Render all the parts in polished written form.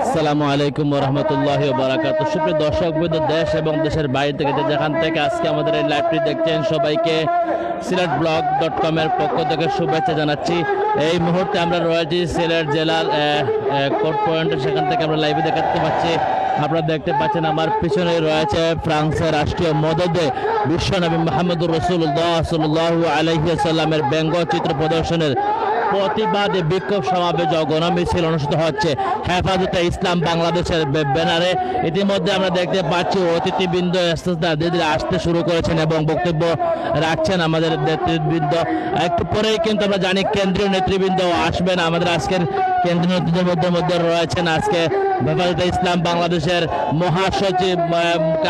আসসালামু আলাইকুম ওয়া রাহমাতুল্লাহি ওয়া বারাকাতুহু। সুপ্রিয় দর্শকবৃন্দ, দেশ এবং দেশের বাইরে থেকে যেখান থেকে আজকে আমাদের এই লাইভটি দেখছেন, সবাইকে সিলেটব্লগ.com এর পক্ষ থেকে শুভেচ্ছা জানাচ্ছি। এই মুহূর্তে আমরা রয়েছি সিলেট জেলার কোর্ট পয়েন্টে, সেখান থেকে আমরা লাইভে দেখাতে পাচ্ছি। আপনারা দেখতে পাচ্ছেন আমার পিছনে রয়েছে ফ্রান্সের রাষ্ট্রীয় মদদে বিশ্বনবী মুহাম্মদুর রাসূলুল্লাহ সাল্লাল্লাহু আলাইহি ওয়াসাল্লামের ব্যঙ্গচিত্র প্রদর্শনের প্রতিবাদে বিক্ষোভ সমাবেশ ও গণমিছিল অনুষ্ঠিত হচ্ছে হেফাজতে ইসলাম বাংলাদেশের ব্যানারে। ইতিমধ্যে আমরা দেখতে পাচ্ছি অতিথিবৃন্দ আসতে শুরু করেছেন এবং বক্তব্য রাখছেন আমাদের নেতৃবৃন্দ। একটু পরেই কিন্তু আমরা জানি কেন্দ্রীয় নেতৃবৃন্দ আসবেন। আমাদের আজকের কেন্দ্রীয় নেতৃত্বের মধ্যে রয়েছেন আজকে হেফাজতে ইসলাম বাংলাদেশের মহাসচিব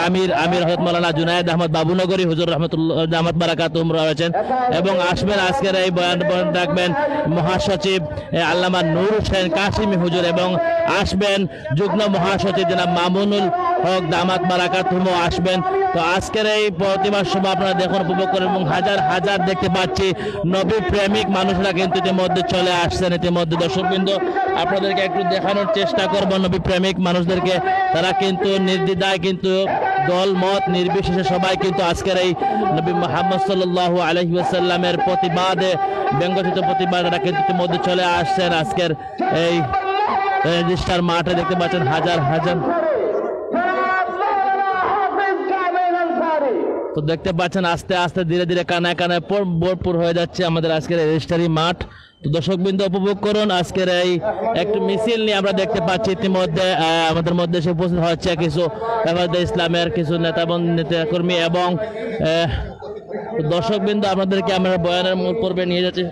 আমির হযরত মাওলানা জুনায়েদ আহমদ বাবুনগরী হুজুর রহমতুল্লাহ আহমদ বারাকাতুহু রয়েছেন এবং আসবেন আজকের এই বয়ান রাখবেন মহাসচিব আল্লামা নূর হোসেন কাশিমি হুজুর এবং আসবেন যুগ্ম মহাসচিব জনাব মামুনুল হক দামাত বারাকাতুহু আসবেন। তো আজকের এই প্রতিবাদ সভা আপনারা দেখুন, উপভোগ করেন এবং হাজার হাজার দেখতে পাচ্ছি নবী প্রেমিক মানুষরা কিন্তু ইতিমধ্যে চলে আসছেন। ইতিমধ্যে দর্শকবৃন্দ আপনাদেরকে একটু দেখানোর চেষ্টা করব নবী প্রেমিক মানুষদেরকে। তারা কিন্তু নির্দ্বিধায় কিন্তু দল মত নির্বিশেষে সবাই কিন্তু আজকের এই নবী মুহাম্মদ সাল্লাল্লাহু আলাইহি ওয়াসাল্লামের প্রতিবাদে ব্যঙ্গচিত্র প্রতিবাদ তারা কিন্তু ইতিমধ্যে চলে আসছেন। আজকের এই রেজিস্টার মাঠে দেখতে পাচ্ছেন হাজার হাজার, তো দেখতে পাচ্ছেন আস্তে আস্তে ধীরে ধীরে কানায় কানায় ভরপুর হয়ে যাচ্ছে আমাদের আজকের রেজিস্ট্রারি মাঠ। তো দর্শকবৃন্দ উপভোগ করুন আজকের এই একটু মিছিল নিয়ে আমরা দেখতে পাচ্ছি ইতিমধ্যে আমাদের মধ্যে এসে উপস্থিত হচ্ছে কিছু হেফাজতে ইসলামের কিছু নেতাকর্মী এবং দর্শকবৃন্দ আপনাদেরকে আমরা বয়ানের মূল পর্বে নিয়ে যাচ্ছি।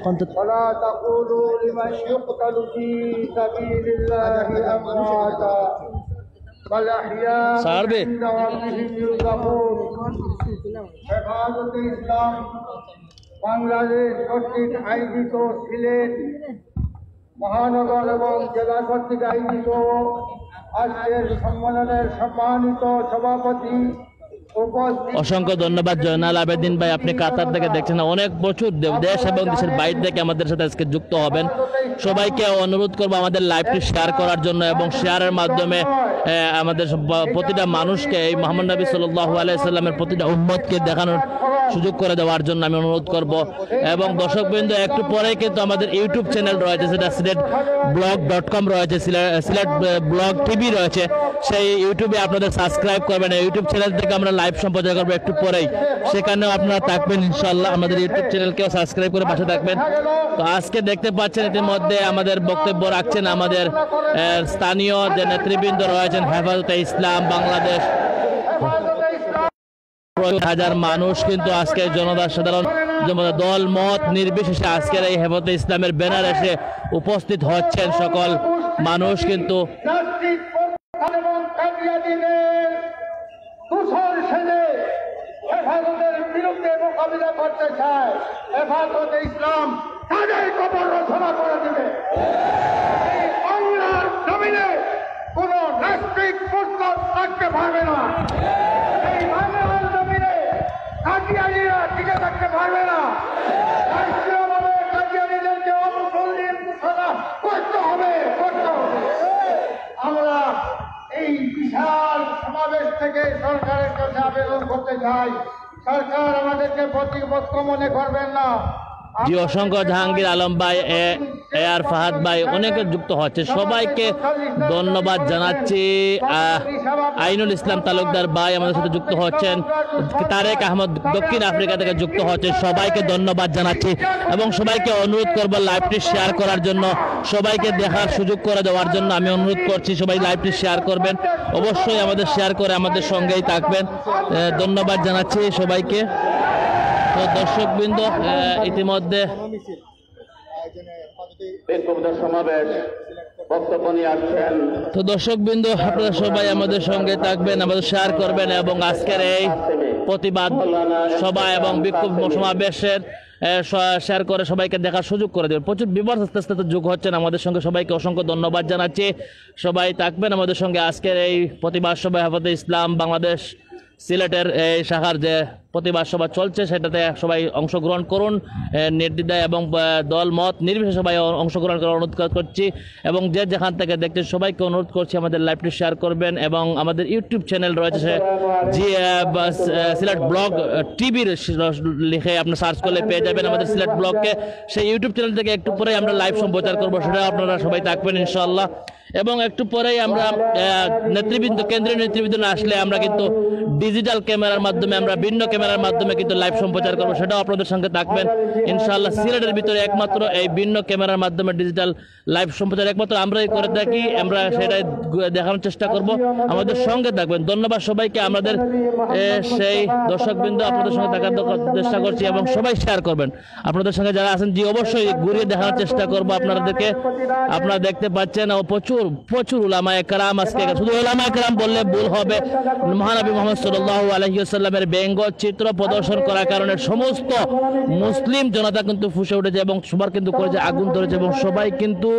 বাংলাদেশ কর্তৃক আয়োজিত সিলেট মহানগর এবং জেলা কর্তৃক আয়োজিত আজকের সম্মেলনের সম্মানিত সভাপতি, অসংখ্য ধন্যবাদ জয়নাল আবেদিন ভাই, আপনি কাতার থেকে দেখছেন। অনেক প্রচুর দেশ এবং দেশের বাইরে থেকে আমাদের সাথে আজকে যুক্ত হবেন। সবাইকে অনুরোধ করবো আমাদের লাইভটি শেয়ার করার জন্য এবং শেয়ারের মাধ্যমে আমাদের প্রতিটা মানুষকে এই মুহাম্মদ নবী সাল্লাল্লাহু আলাইহি ওয়াসাল্লামের প্রতিটা উম্মতকে দেখানোর সুযোগ করে দেওয়ার জন্য আমি অনুরোধ করব। এবং দর্শকবৃন্দ একটু পরেই কিন্তু আমাদের ইউটিউব চ্যানেল রয়েছে, সেটা সিলেটব্লগ.com রয়েছে, সিলেট ব্লগ টিভি রয়েছে। সেই ইউটিউবে আপনাদের সাবস্ক্রাইব করবেন। ইউটিউব চ্যানেল থেকে আমরা লাইভ সম্প্রচার করবো একটু পরেই, সেখানেও আপনারা থাকবেন ইনশাআল্লাহ। আমাদের ইউটিউব চ্যানেলকেও সাবস্ক্রাইব করে পাশে থাকবেন। তো আজকে দেখতে পাচ্ছেন ইতিমধ্যে আমাদের বক্তব্য রাখছেন আমাদের স্থানীয় যে নেতৃবৃন্দ রয়েছেন হেফাজতে ইসলাম বাংলাদেশ। হাজার মানুষ কিন্তু আজকে সাধারণ দল মত নির্বিশেষে আজকের এই হেফাজতে ইসলামের ব্যানার এসে উপস্থিত হচ্ছেন। সকল মানুষ কিন্তু হেফাজতের বিরুদ্ধে মোকাবিলা করতে চায়। হেফাজতে ইসলাম তাদের কবর রচনা করে দেবে। বাংলার জমিনে কোন রাষ্ট্রিক প্রস্তাব থাকতে পারবে না। এই বাংলার জমিনে কাদিয়ানীরা টিকে থাকতে পারবে না। রাষ্ট্রীয়ভাবে কাদিয়ানীদেরকে অমুসলিম ঘোষণা করতে হবে। আমরা এই বিশাল সমাবেশ থেকে সরকারের কাছে আবেদন করতে চাই, সরকার আমাদেরকে প্রতিপক্ষ মনে করবেন না। জি, অসংখ্য জাহাঙ্গীর আলম ভাই, এআর ফাহাদ ভাই অনেকে যুক্ত হচ্ছে, সবাইকে ধন্যবাদ জানাচ্ছি। আইনুল ইসলাম তালুকদার ভাই আমাদের সাথে যুক্ত হচ্ছেন, তারেক আহমদ দক্ষিণ আফ্রিকা থেকে যুক্ত হচ্ছেন, সবাইকে ধন্যবাদ জানাচ্ছি এবং সবাইকে অনুরোধ করবো লাইভটি শেয়ার করার জন্য, সবাইকে দেখার সুযোগ করে দেওয়ার জন্য আমি অনুরোধ করছি। সবাই লাইভটি শেয়ার করবেন, অবশ্যই আমাদের শেয়ার করে আমাদের সঙ্গেই থাকবেন। ধন্যবাদ জানাচ্ছি সবাইকে। তো দর্শকবৃন্দ ইতিমধ্যে তো দর্শকবৃন্দ আপনারা সবাই আমাদের সঙ্গে থাকবেন, আমাদের শেয়ার করবেন এবং আজকের এই প্রতিবাদ সভা এবং বিক্ষোভ সমাবেশের শেয়ার করে সবাইকে দেখার সুযোগ করে দেবেন। প্রচুর বিবর আস্তে আস্তে যোগ হচ্ছেন আমাদের সঙ্গে, সবাইকে অসংখ্য ধন্যবাদ জানাচ্ছি। সবাই থাকবেন আমাদের সঙ্গে আজকের এই প্রতিবাদ সভা হেফাজতে ইসলাম বাংলাদেশ সিলেটের এই শাখার যে প্রতিবাদ সভা চলছে, সেটাতে সবাই অংশগ্রহণ করুন নির্দ্বিধায় এবং দল মত নির্বিশেষে সবাই অংশগ্রহণ করার অনুরোধ করছি। এবং যে যেখান থেকে দেখছেন সবাইকে অনুরোধ করছি আমাদের লাইভটি শেয়ার করবেন। এবং আমাদের ইউটিউব চ্যানেল রয়েছে সিলেট ব্লগ টিভির লিখে আপনি সার্চ করলে পেয়ে যাবেন আমাদের সিলেট ব্লগকে। সেই ইউটিউব চ্যানেল থেকে একটু পরেই আমরা লাইভ সম্প্রচার করবো, সেটা আপনারা সবাই থাকবেন ইনশাআল্লাহ। এবং একটু পরেই আমরা নেতৃবৃন্দ, কেন্দ্রীয় নেতৃবৃন্দ না আসলে আমরা কিন্তু ডিজিটাল ক্যামেরার মাধ্যমে, আমরা ভিন্ন ক্যামেরার মাধ্যমে কিন্তু লাইভ সম্প্রচার করবো, সেটাও আপনাদের সঙ্গে থাকবেন ইনশাআল্লাহ। সিলেটের ভিতরে একমাত্র এই ভিন্ন ক্যামেরার মাধ্যমে ডিজিটাল লাইভ সম্প্রচার একমাত্র আমরাই করে থাকি, আমরা সেটাই দেখানোর চেষ্টা করব, আমাদের সঙ্গে থাকবেন। ধন্যবাদ সবাইকে। আমাদের সেই দর্শকবৃন্দ আপনাদের সঙ্গে থাকার চেষ্টা করছি এবং সবাই শেয়ার করবেন। আপনাদের সঙ্গে যারা আছেন জি অবশ্যই ঘুরিয়ে দেখানোর চেষ্টা করবো আপনাদেরকে। আপনারা দেখতে পাচ্ছেন প্রচুর প্রচুর উলামায়ে কেরাম, আজকে শুধু উলামায়ে কেরাম বললে ভুল হবে, মহানবী মুহাম্মদ সাল্লাল্লাহু আলাইহি ওয়াসাল্লামের ব্যঙ্গ চিত্র প্রদর্শন করার কারণে সমস্ত মুসলিম জনতা কিন্তু ফুঁসে উঠেছে এবং সবার কিন্তু করেছে আগুন ধরেছে এবং সবাই কিন্তু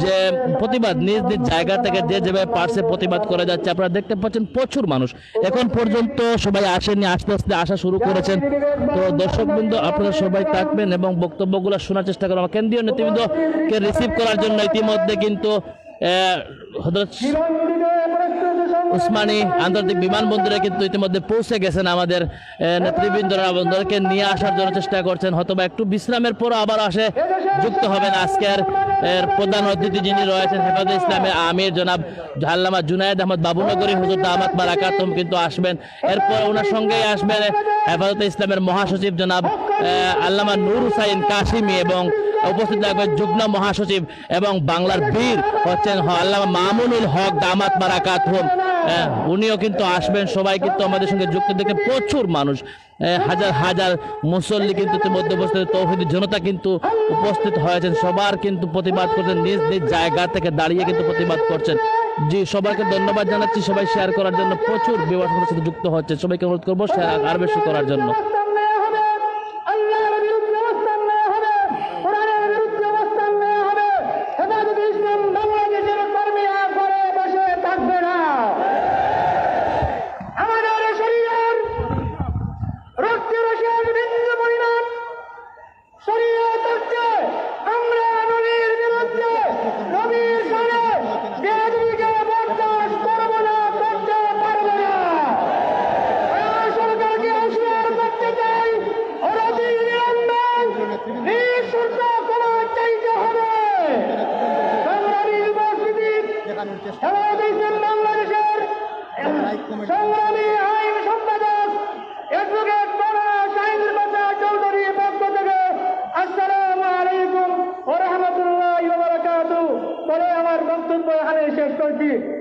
যে প্রতিবাদ নিজ নিজ জায়গা থেকে যে যেভাবে পারছে প্রতিবাদ করে যাচ্ছে। আপনারা দেখতে পাচ্ছেন প্রচুর মানুষ এখন পর্যন্ত সবাই আসেনি, আস্তে আস্তে আসা শুরু করেছেন। তো দর্শকবৃন্দ আপনারা সবাই থাকবেন এবং বক্তব্যগুলো শোনার চেষ্টা করবেন। কেন্দ্রীয় নেতৃবৃন্দকে রিসিভ করার জন্য ইতিমধ্যে কিন্তু হযরত উসমানী আন্তর্জাতিক বিমানবন্দরে কিন্তু ইতিমধ্যে পৌঁছে গেছেন আমাদের নেতৃবৃন্দরা, বন্ধুদেরকে নিয়ে আসার জন্য চেষ্টা করছেন। হয়তো একটু বিশ্রামের পর আবার যুক্ত হবেন আজকের প্রধান অতিথি যিনি রয়েছেন হেফাজতে ইসলামের আমির জনাব আল্লামা জুনায়েদ আহমদ বাবুনগরী হুজুর দামাত বারাকাতুহুম কিন্তু আসবেন। এরপর ওনার সঙ্গেই আসবেন হেফাজতে ইসলামের মহাসচিব জনাব আল্লামা নূর হুসাইন কাশিমি এবং উপস্থিত থাকবেন যুগ্ম মহাসচিব এবং বাংলার বীর হচ্ছেন আল্লামা মামুনুল হক দামাত বারাকাতুহুম, উনিও কিন্তু আসবেন। সবাই কিন্তু আমাদের সঙ্গে যুক্ত থেকে প্রচুর মানুষ, হাজার হাজার মুসল্লি কিন্তু ইতিমধ্যে উপস্থিত, তৌহিদি জনতা কিন্তু উপস্থিত হয়েছেন, সবার কিন্তু প্রতিবাদ করছেন, নিজ নিজ জায়গা থেকে দাঁড়িয়ে কিন্তু প্রতিবাদ করছেন। জি সবাইকে ধন্যবাদ জানাচ্ছি, সবাই শেয়ার করার জন্য প্রচুর বিবাহ সাথে যুক্ত হচ্ছে, সবাইকে অনুরোধ করবো শেয়ার আর বেশি করার জন্য।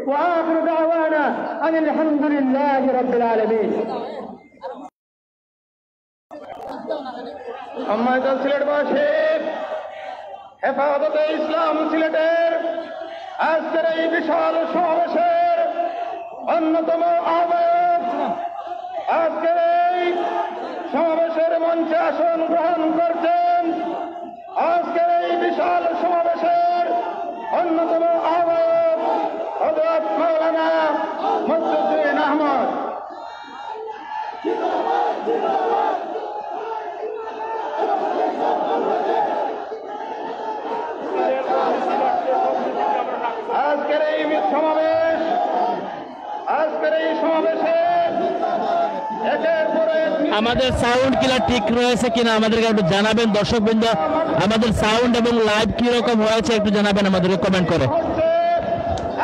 وآخر دعوانا أن الحمد لله رب العالمين। সম্মানিত সিলেটবাসী, হেফাজতে ইসলাম সিলেটের আজকের এই বিশাল সমাবেশের অন্যতম আহ্বায়ক, আজকের এই সমাবেশের মঞ্চে আসন গ্রহণ করছেন আজকের এই বিশাল সমাবেশের অন্যতম আহ্বায়ক হযরত মাওলানা মুজদ্দিন আহমদ। আজকের এই সমাবেশে একের পর এক আমাদের সাউন্ড কিলা ঠিক রয়েছে কিনা আমাদেরকে একটু জানাবেন দর্শকবৃন্দ, আমাদের সাউন্ড এবং লাইভ কি রকম হয়েছে একটু জানাবেন আমাদেরকে কমেন্ট করে।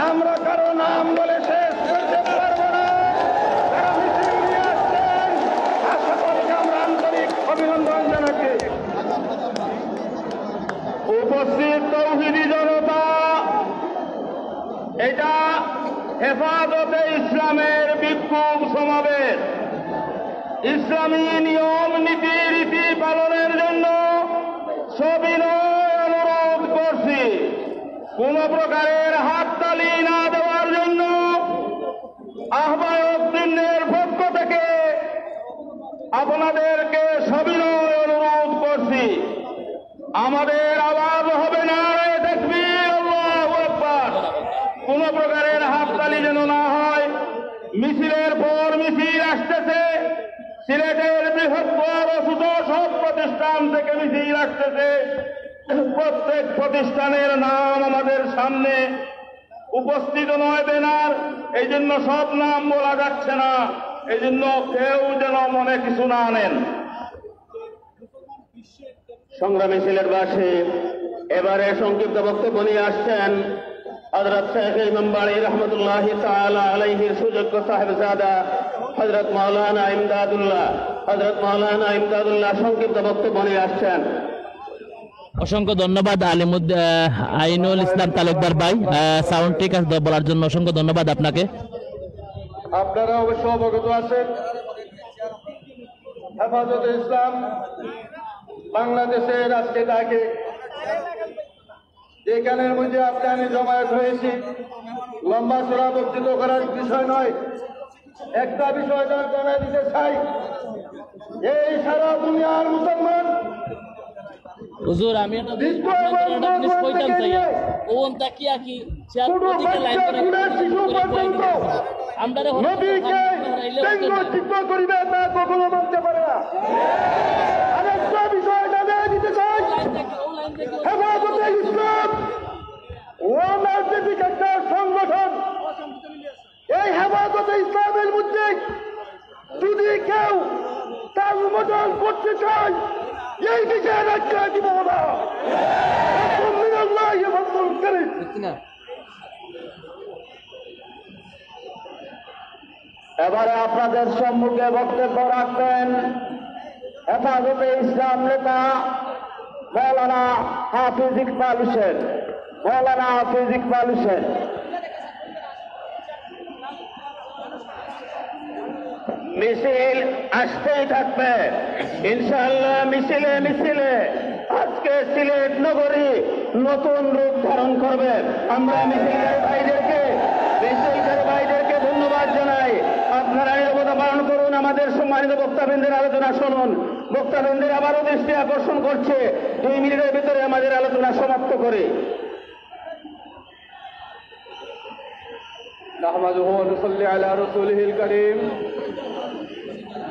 আমরা কারো নাম বলে শেষ করতে পারবো না, যারা মিছিল নিয়ে আসছেন সকলকে আমরা আন্তরিক অভিনন্দন জানাচ্ছি। উপস্থিত তৌহিদি জনতা, এটা হেফাজতে ইসলামের বিক্ষোভ সমাবেশ। ইসলামী নিয়ম নীতি রীতি পালনের জন্য সবিনয় অনুরোধ করছি, কোন প্রকারের হাততালি না দেওয়ার জন্য আহ্বায়ক বৃন্দের পক্ষ থেকে আপনাদেরকে সবিনয় অনুরোধ করছি। আমাদের আওয়াজ হবে নারায়ে তাকবীর, আল্লাহু আকবার। কোন প্রকারের হাততালি যেন না হয়। মিছিলের পর মিছিল আসতেছে, সিলেট ইসলাম থেকে মিছিল রাখতেছে। প্রত্যেক প্রতিষ্ঠানের নাম আমাদের সামনে উপস্থিত নয় ব্যানার, এই জন্য সব নাম বলা যাচ্ছে না, এই জন্য কেউ যেন মনে কিছু না আনেন। সংগ্রামী সিলেটবাসী, এবারে সংক্ষিপ্ত বক্তব্য নিয়ে আসছেন হযরত শেখ ইমাম বাড়ি রহমতুল্লাহি তাআলা আলাইহির সুযোগ্য সাহেবজাদা হযরত মাওলানা ইমদাদুল্লাহ। হযরত মাওলানা ইমদাদুল্লাহ সংক্ষিপ্ত বক্তব্য নিয়ে আসছেন। অসংখ্য ধন্যবাদ আইনুল ইসলাম তালুকদার ভাই, সাউন্ড ঠিক আছে বলার জন্য অসংখ্য ধন্যবাদ আপনাকে। আপনারা অবশ্য অবগত আছেন, হেফাজতে ইসলাম বাংলাদেশের আজকে তাকে যেখানের মধ্যে আমি জমায়েত হয়েছি, লম্বা চড়া বক্তৃত করার বিষয় নয়, একটা বিষয় তার জানাই দিতে চাই। এই সারা দুনিয়ার মুসলমান হুজুর আমি করিবে তা কখনো মানতে পারে না। আরেকটা বিষয় জানাই দিতে চাই, হেফাজতে ইসলাম অরাজনৈতিক একটা সংগঠন। এই হেফাজতে ইসলামের মধ্যে যদি কেউ তার অনুমোদন করতে চায়, এই বিষয়ে রাজ্যে দিব না। এবারে আপনাদের সম্মুখে বক্তব্য রাখবেন হেফাজতে ইসলাম নেতা মৌলানা হাফিজ ইকবাল হোসেন। মৌলানা হাফিজ ইকবাল হোসেন। মিছিল আসতেই থাকবে ইনশাআল্লাহ। মিছিলে মিছিলে আজকে সিলেট নগরী নতুন রূপ ধারণ করবে। আমরা মিছিলের ভাইদেরকে ধন্যবাদ জানাই। আপনারা নিরাপত্তা পালন করুন, আমাদের সম্মানিত বক্তাবৃন্দের আলোচনা শুনুন। বক্তাবৃন্দের আবারও দৃষ্টি আকর্ষণ করছে, 2 মিনিটের ভিতরে আমাদের আলোচনা সমাপ্ত করে। নাহমাদুহু ওয়া নুসাল্লি আলা রাসূলিহিল কারীম।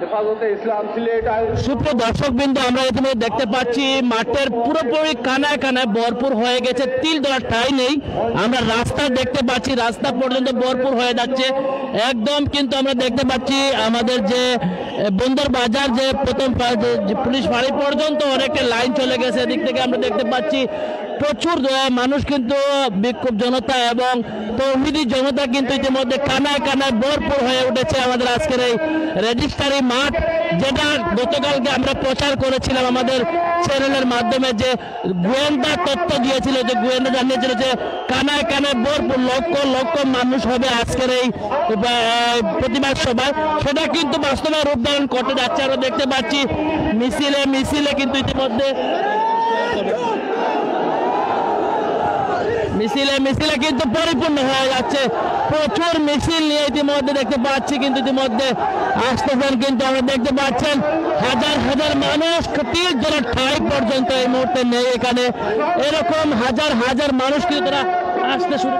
হেফাজতে ইসলাম সিলেট। সুপ্রিয় দর্শকবৃন্দ, আমরা ইতিমধ্যে দেখতে পাচ্ছি মাঠের পুরোপুরি কানায় কানায় ভরপুর হয়ে গেছে, তিল দেওয়ার ঠাঁই নেই। আমরা রাস্তা দেখতে পাচ্ছি, রাস্তা পর্যন্ত ভরপুর হয়ে যাচ্ছে একদম। কিন্তু আমরা দেখতে পাচ্ছি আমাদের যে বন্দর বাজার যে প্রথম পুলিশ ফাঁড়ি পর্যন্ত অনেকটা লাইন চলে গেছে। এদিক থেকে আমরা দেখতে পাচ্ছি প্রচুর মানুষ, কিন্তু বিক্ষোভ জনতা এবং তৌহিদি জনতা কিন্তু ইতিমধ্যে কানায় কানায় ভরপুর হয়ে উঠেছে আমাদের আজকের এই রেজিস্ট্রারি মাঠ, যেটা গতকালকে আমরা প্রচার করেছিলাম আমাদের চ্যানেলের মাধ্যমে, যে গোয়েন্দা তথ্য দিয়েছিল, যে গোয়েন্দা জানিয়েছিল যে কানায় কানায় ভরপুর লক্ষ লক্ষ মানুষ হবে আজকের এই প্রতিবাদ সভায়। সেটা কিন্তু বাস্তবে রূপ ধারণ করতে যাচ্ছে। আমরা দেখতে পাচ্ছি মিছিলে মিছিলে কিন্তু ইতিমধ্যে মিছিলে কিন্তু পরিপূর্ণ হয়ে যাচ্ছে। প্রচুর মিছিল নিয়ে ইতিমধ্যে দেখতে পাচ্ছি, কিন্তু ইতিমধ্যে আসতেছেন। কিন্তু আমরা দেখতে পাচ্ছেন হাজার হাজার মানুষ, তিল জনের ঠাই পর্যন্ত এই মুহূর্তে নেই এখানে। এরকম হাজার হাজার মানুষ কিন্তু তারা আসতে শুরু।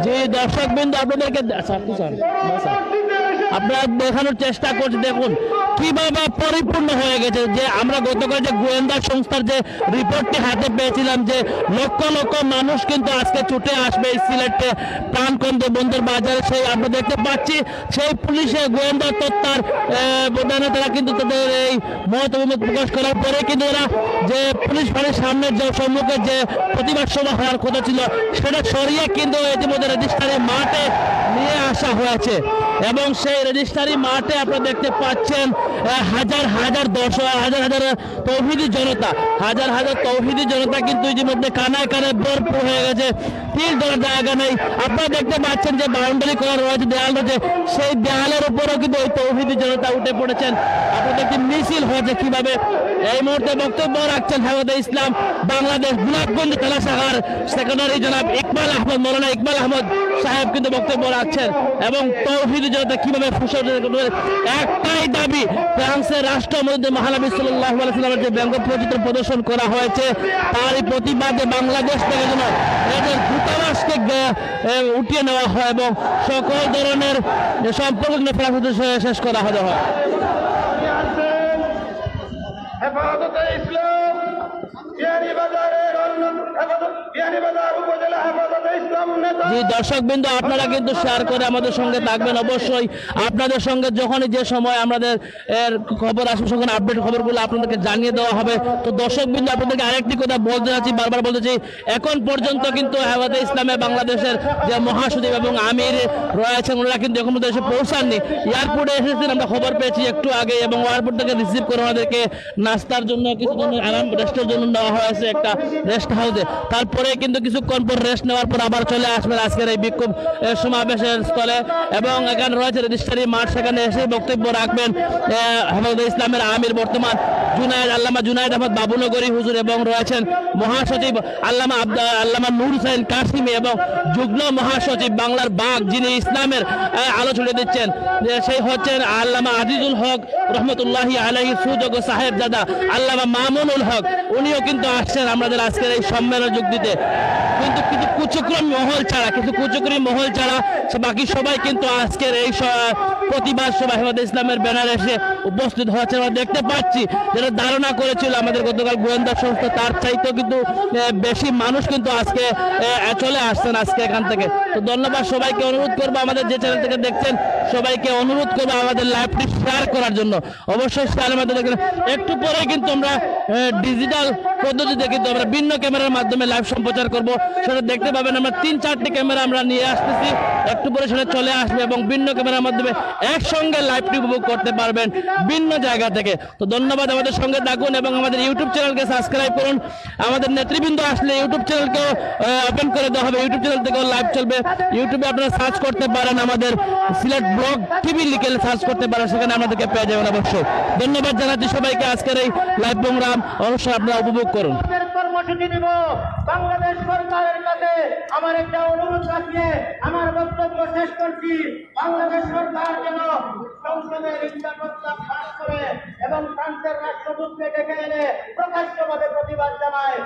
জি দর্শকবৃন্দ, আপনাদেরকে আপনারা দেখানোর চেষ্টা করছি, দেখুন কিভাবে পরিপূর্ণ হয়ে গেছে। যে আমরা গতকাল যে গোয়েন্দা সংস্থার যে রিপোর্টটি হাতে পেয়েছিলাম, যে লক্ষ লক্ষ মানুষ কিন্তু আজকে ছুটে আসবে এই সিলেটে প্রাণকেন্দ্র বন্দর বাজারে, সেই আমরা দেখতে পাচ্ছি সেই পুলিশের গোয়েন্দা তথ্যার প্রধানে তারা কিন্তু তাদের এই মত অভিমত প্রকাশ করার পরে কিন্তু তারা যে পুলিশ ফাঁড়ির সামনে যে সম্মুখে যে প্রতিবাদ সভা হওয়ার কথা ছিল সেটা সরিয়ে কিন্তু ইতিমধ্যে রেজিস্ট্রারি মাঠে নিয়ে আসা হয়েছে। এবং সেই রেজিস্ট্রারি মাঠে আপনারা দেখতে পাচ্ছেন হাজার হাজার দর্শক, হাজার হাজার তৌহিদি জনতা, হাজার হাজার তৌহিদি জনতা কিন্তু ইতিমধ্যে কানায় কানায় ভরপুর হয়ে গেছে, তিল দেওয়ার জায়গা নেই। আপনারা দেখতে পাচ্ছেন যে বাউন্ডারি করা রয়েছে, দেয়াল রয়েছে, সেই দেয়ালের উপরেও কিন্তু এই তৌহিদি জনতা উঠে পড়েছেন। আপনাদের একটি মিছিল হয়েছে কিভাবে। এই মুহূর্তে বক্তব্য রাখছেন হেফাজতে ইসলাম বাংলাদেশ গোলাপগঞ্জ জেলা শাখার সেক্রেটারি জনাব ইকবাল আহমদ, মৌলানা ইকবাল আহমদ সাহেব কিন্তু বক্তব্য রাখছেন। এবং তৌহিদি জনতা কিভাবে একটাই দাবি, ফ্রান্সের রাষ্ট্রমন্ত্রী মহানবী সাল্লাল্লাহু আলাইহি ওয়াসাল্লামের যে ব্যঙ্গচিত্র প্রদর্শন করা হয়েছে তারই প্রতিবাদে বাংলাদেশ থেকে যেন এদের দূতাবাসকে তাদেরকে উঠিয়ে নেওয়া হয় এবং সকল ধরনের সম্পর্ক শেষ করা হয়। হেফাজতে ইসলাম বিয়ানীবাজার উপজেলা হেফাজতে ইসলাম নেতা। জি দর্শক বিন্দু, আপনারা কিন্তু শেয়ার করে আমাদের সঙ্গে থাকবেন। অবশ্যই আপনাদের সঙ্গে যখনই যে সময় আমাদের এর খবর আসবে তখন আপডেট খবরগুলো আপনাদেরকে জানিয়ে দেওয়া হবে। তো দর্শক বিন্দু, আপনাদেরকে আরেকটি কথা বলতে চাচ্ছি, বারবার বলতেছি, এখন পর্যন্ত কিন্তু হেফাজতে ইসলামে বাংলাদেশের যে মহাসচিব এবং আমির রয়েছেন ওনারা কিন্তু এখন পর্যন্ত এসে পৌঁছাননি। এয়ারপোর্টে এসেছেন, আমরা খবর পেয়েছি একটু আগে, এবং এয়ারপোর্ট থেকে রিসিভ করে ওনাদেরকে নাস্তার জন্য কিছুজন আরাম রেস্টের জন্য নেওয়া হয়েছে একটা রেস্ট হাউসে। তারপরে কিন্তু কিছুক্ষণ পর রেস্ট নেওয়ার পর আবার চলে আসবেন আজকের এই বিক্ষোভ সমাবেশের স্থলে, এবং এখানে রয়েছে রেজিস্ট্রারি মাঠ, সেখানে এসে বক্তব্য রাখবেন হেফাজতে ইসলামের আমির বর্তমান আল্লামা জুনায়েদ আহমদ বাবুনগরী হুজুর, এবং রয়েছেন মহাসচিব আল্লামা নূর হোসেন কাসিমি, এবং যুগ্ম মহাসচিব বাংলার বাঘ যিনি ইসলামের আলো ছড়িয়ে দিচ্ছেন, সেই হচ্ছেন আল্লামা আজিজুল হক রহমতুল্লাহি আলাইহি সুযোগ্য সাহেবজাদা আল্লামা মামুনুল হক। উনিও কিন্তু আসছেন আমাদের আজকের এই সম্মেলনে যোগ দিতে। কিন্তু কিছু কুচক্রী মহল ছাড়া বাকি সবাই কিন্তু আজকের এই প্রতিবাদ সভা হেফাজতে ইসলামের ব্যানারে এসে উপস্থিত হয়েছে। আমরা দেখতে পাচ্ছি যেটা ধারণা করেছিল আমাদের গতকাল গোয়েন্দা সংস্থা, তার চাইতেও কিন্তু বেশি মানুষ কিন্তু আজকে চলে আসছেন আজকে এখান থেকে। তো ধন্যবাদ সবাইকে। অনুরোধ করবো আমাদের যে চ্যানেল থেকে দেখছেন সবাইকে অনুরোধ করবো আমাদের লাইভটি শেয়ার করার জন্য। অবশ্যই শেয়ারের মাধ্যমে দেখবেন। একটু পরে কিন্তু আমরা ডিজিটাল পদ্ধতিতে কিন্তু আমরা ভিন্ন ক্যামেরার মাধ্যমে লাইভ সম্প্রচার করবো, সেটা দেখতে পাবেন। আমরা 3-4টি ক্যামেরা আমরা নিয়ে আসতেছি, একটু পরে সেটা চলে আসবে এবং ভিন্ন ক্যামেরার মাধ্যমে একসঙ্গে লাইভটি উপভোগ করতে পারবেন ভিন্ন জায়গা থেকে। তো ধন্যবাদ, আমাদের সঙ্গে থাকুন এবং আমাদের ইউটিউব চ্যানেলকে সাবস্ক্রাইব করুন। আমাদের নেতৃবৃন্দ আসলে ইউটিউব চ্যানেলকেও ওপেন করে দেওয়া হবে, ইউটিউব চ্যানেল থেকেও লাইভ চলবে। ইউটিউবে আপনারা সার্চ করতে পারেন, আমাদের সিলেট ব্লগ টিভি লিখে সার্চ করতে পারেন, সেখানে আমাদেরকে পেয়ে যাবেন অবশ্যই। ধন্যবাদ জানাচ্ছি সবাইকে। আজকের এই লাইভ প্রোগ্রাম অবশ্যই আপনারা উপভোগ করুন। কর্মসূচি দিব বাংলাদেশ সরকারের কাছে আমার একটা অনুরোধ রাখিয়ে আমার বক্তব্য শেষ করছি। বাংলাদেশ সরকার যেন সংসদের ইচ্ছা প্রস্তাব পাস করে এবং ফ্রান্সের রাষ্ট্রদূতকে ডেকে এনে প্রকাশ্যভাবে প্রতিবাদ জানায়।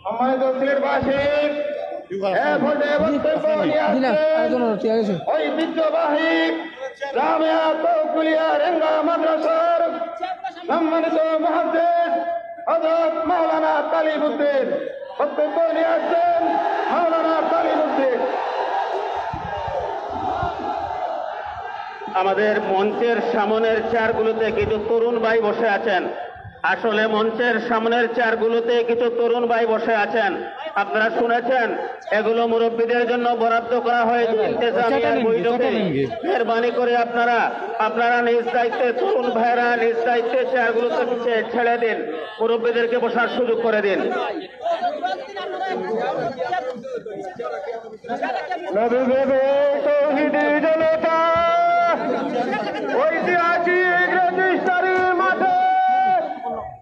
সম্মানিত সিলেটবাসী, ঐতিহ্যবাহী জামিয়া চৌকুলিয়া রেঙ্গা মাদ্রাসার সম্মানিত মুহাদ্দিস হযরত মাওলানা তালিবউদ্দিন বক্তব্য নিয়ে আসছেন। মাওলানা তালিবউদ্দিন আমাদের মঞ্চের সামনের চেয়ারগুলোতে কিছু তরুণ ভাই বসে আছেন। আসলে মঞ্চের সামনের চেয়ারগুলোতে কিছু তরুণ ভাই বসে আছেন, আপনারা শুনেছেন, এগুলো মুরব্বীদের জন্য বরাদ্দ করা হয়েছে ইন্তেজামিয়ার বৈঠকে। মেহরবানি করে আপনারা নিজ দায়িত্বে, তরুণ ভাইরা নিজ দায়িত্বে চেয়ারগুলোতে ছেড়ে দিন, মুরব্বীদেরকে বসার সুযোগ করে দিন। জনতা ঐতিহাসিক রেজিস্ট্রারির মাঠে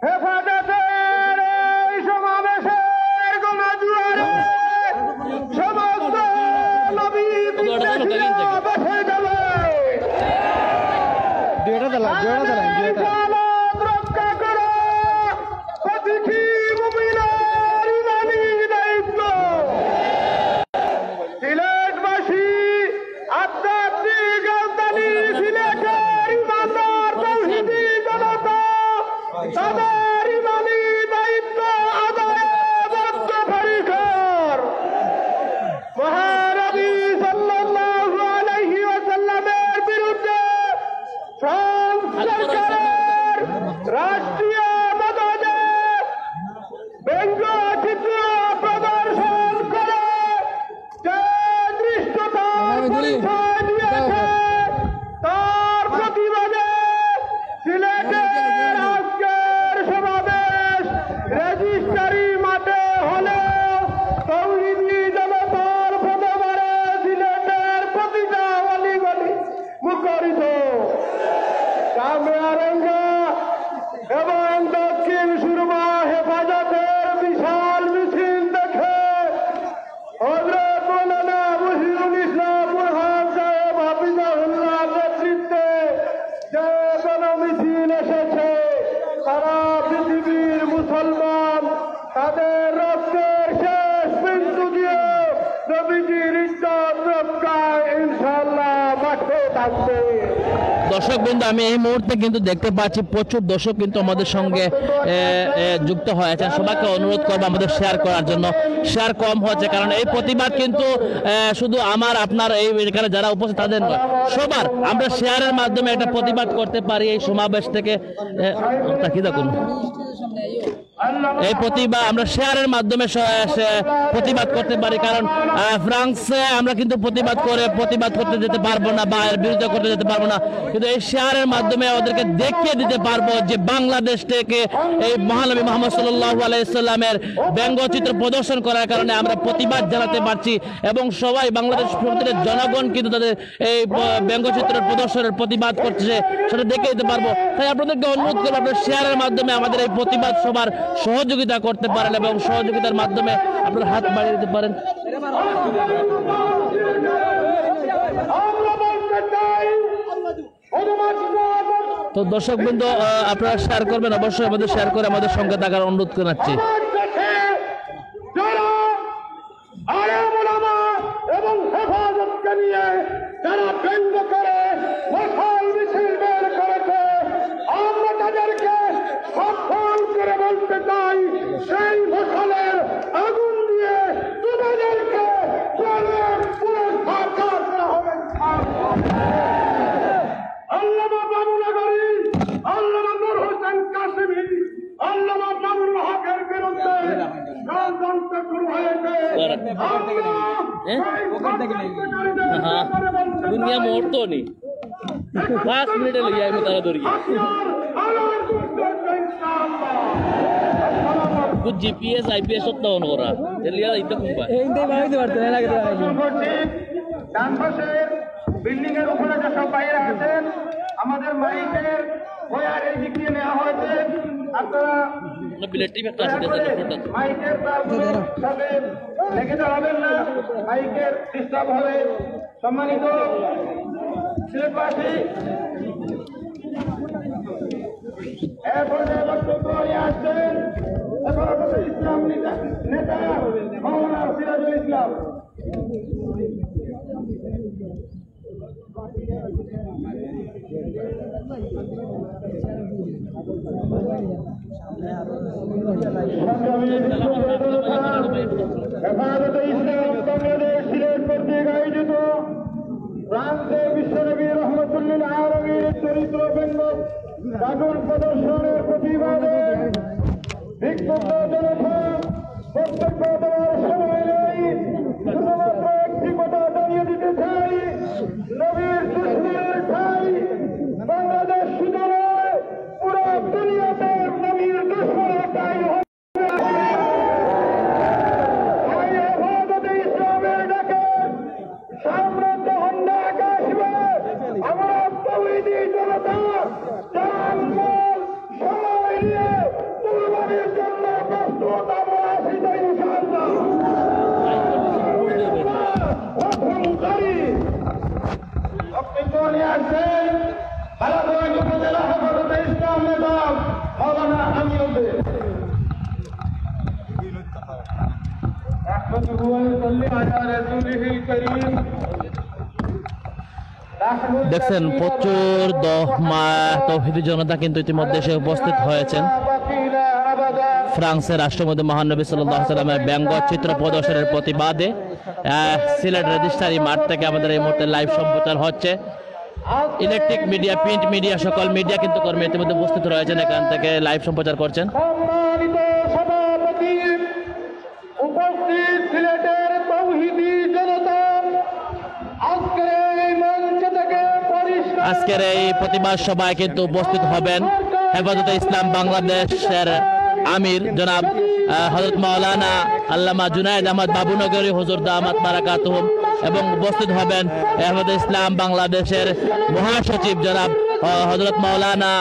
হেফাজতের এই সমাবেশের গণজোয়ারে সমস্ত নবী বিদ্বেষীরা বসে যাবে। রক্ষা করো প্রতিটি মুমিনের ইমানি দায়িত্ব। সিলেটবাসী আসবে। দর্শক বিন্দু, আমি এই মুহূর্তে কিন্তু দেখতে পাচ্ছি প্রচুর দর্শক কিন্তু আমাদের সঙ্গে যুক্ত হয়েছে। সবাইকে অনুরোধ করবো আমাদের শেয়ার করার জন্য। শেয়ার কম হচ্ছে কারণ এই প্রতিবাদ কিন্তু শুধু আমার আপনার এই এখানে যারা উপস্থিত তাদের নয়, সবার। আমরা শেয়ারের মাধ্যমে একটা প্রতিবাদ করতে পারি এই সমাবেশ থেকে। কি দেখুন এই প্রতিবাদ আমরা শেয়ারের মাধ্যমে প্রতিবাদ করতে পারি, কারণ ফ্রান্সে আমরা কিন্তু প্রতিবাদ করতে যেতে পারবো না বা এর বিরুদ্ধে করতে যেতে পারবো না, কিন্তু এই শেয়ারের মাধ্যমে ওদেরকে দেখিয়ে দিতে পারবো যে বাংলাদেশ থেকে এই মহানবী মুহাম্মদ সাল্লাল্লাহু আলাইহি সাল্লামের ব্যঙ্গচিত্র প্রদর্শন করার কারণে আমরা প্রতিবাদ জানাতে পারছি এবং সবাই বাংলাদেশ প্রতিটা জনগণ কিন্তু তাদের এই ব্যঙ্গচিত্রের প্রদর্শনের প্রতিবাদ করছে, সেটা দেখে দিতে পারবো। তাই আপনাদেরকে অনুরোধ করবো আপনার শেয়ারের মাধ্যমে আমাদের এই প্রতিবাদ সবার সহযোগিতা করতে পারেন এবং সহযোগিতার মাধ্যমে আপনার হাত বাড়িয়ে দিতে পারেন। তো দর্শক বৃন্দ, আপনারা শেয়ার করবেন, অবশ্যই আমাদের শেয়ার করে আমাদের সঙ্গে থাকার অনুরোধ জানাচ্ছি। এবং হেফাজতকে নিয়ে যারা ব্যঙ্গ করে মশাল মিছিল বের করেছে, আমরা তাদেরকে সফল করে বলতে চাই সেই মশালের আগুন দিয়ে তোমাদেরকে পুরস্কার করা হবে। আল্লামা বাবুনগরী, আল্লামা নূর হোসেন কাসেমী, আল্লামা মামুনুল হকের বিরুদ্ধে ষড়যন্ত্র শুরু হয়েছে। दुनिया मोड़ तो नहीं 5 मिनट लगी है तारा दौड़ कुछ जीपीएस आईपीएस होता हो रहा चलिए इतना कुंभा ডান পাশের বিল্ডিং এর উপরে যেসব বাইরে আছেন আমাদের মাইকের ওয়ার এই দিক দিয়ে নেওয়া হয়েছে। আপনারা बिलेटी में क्लास दे सकते মাইকের সাথে লেগে দাঁড়াবেন না, মাইকের ডিস্টার্ব হবে। সম্মানিত সিলেটবাসী, এরপরে বক্তব্য নিয়ে আসছেন হেফাজতে ইসলাম নেতা মাওলানা সিরাজুল ইসলাম। হেফাজতে ইসলাম বাংলাদেশ সিলেট কর্তৃক আয়োজিত ফ্রান্সে বিশ্বনবী রহমতুল্লিল আলামিনের চরিত্র ব্যঙ্গ কার্টুন প্রদর্শনের প্রতিবাদে বিক্ষুব্ধ জনতা বক্তব্য দেওয়ার সময় নেই, শুধুমাত্র একটি কথা জানিয়ে দিতে চাই, নবীর দুশ্মনের ঠাই বাংলাদেশ শুধু নয়, পুরো দুনিয়াতে নবীর দুশ্মনের ঠাই হবে। হেফাজতে ইসলামের ডাকে সামনে যখন ডাক আসবে, আমরা তৌহিদি জনতা জানমাল সময় নিয়ে কুরবানির জন্য প্রস্তুত আমরা আছি তো ইনশাআল্লাহ। বক্তব্য নিয়ে আসছেন বালাগঞ্জ উপজেলা হেফাজতে ইসলাম নেতা মাওলানা আমিনুদ্দিন। দেখছেন প্রচুর তৌহিদি জনতা কিন্তু ইতিমধ্যে এসে উপস্থিত হয়েছেন। ফ্রান্সের রাষ্ট্রপতি মহানবী সাল্লাল্লাহু আলাইহি ওয়াসাল্লামের ব্যঙ্গচিত্র প্রদর্শনের প্রতিবাদে সিলেট রেজিস্ট্রারি মাঠ থেকে আমাদের এই মুহূর্তে লাইভ সম্প্রচার হচ্ছে। ইলেকট্রিক মিডিয়া, প্রিন্ট মিডিয়া, সকল মিডিয়া কিন্তু কর্মী ইতিমধ্যে উপস্থিত রয়েছেন, এখান থেকে লাইভ সম্প্রচার করছেন। সম্মানিত সভাপতি, উপস্থিত সিলেটের তৌহিদি জনতা, আজকের এই প্রতিবাদ সভায় কিন্তু উপস্থিত হবেন হেফাজতে ইসলাম বাংলাদেশের আমির জনাব হযরত মাওলানা আল্লামা জুনায়েদ আহমদ বাবুনগরী হুজুর দামাত বারাকাতুহুম এবং উপস্থিত হবেন হেফাজতে ইসলাম বাংলাদেশের মহাসচিব জনাব হযরত মাওলানা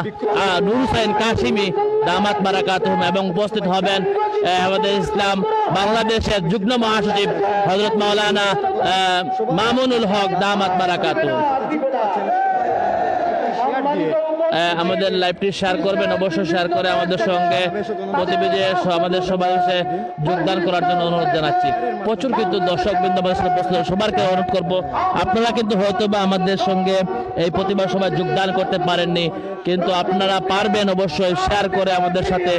নূর হোসেন কাসেমী দামাত বারাকাতুহুম এবং উপস্থিত হবেন হেফাজতে ইসলাম বাংলাদেশের যুগ্ম মহাসচিব হযরত মাওলানা মামুনুল হক দামাত বারাকাতুহুম। সম্মানিত আমাদের লাইভটি শেয়ার করবেন, অবশ্যই শেয়ার করে আমাদের সঙ্গে প্রতিবেদী আমাদের সবাই যোগদান করার জন্য অনুরোধ জানাচ্ছি। প্রচুর কিন্তু দর্শক বিন্দু আমাদের সাথে উপস্থিত, সবাইকে অনুরোধ করবো আপনারা কিন্তু হয়তো বা আমাদের সঙ্গে এই প্রতিবাদ সভায় যোগদান করতে পারেননি, কিন্তু আপনারা পারবেন অবশ্যই শেয়ার করে আমাদের সাথে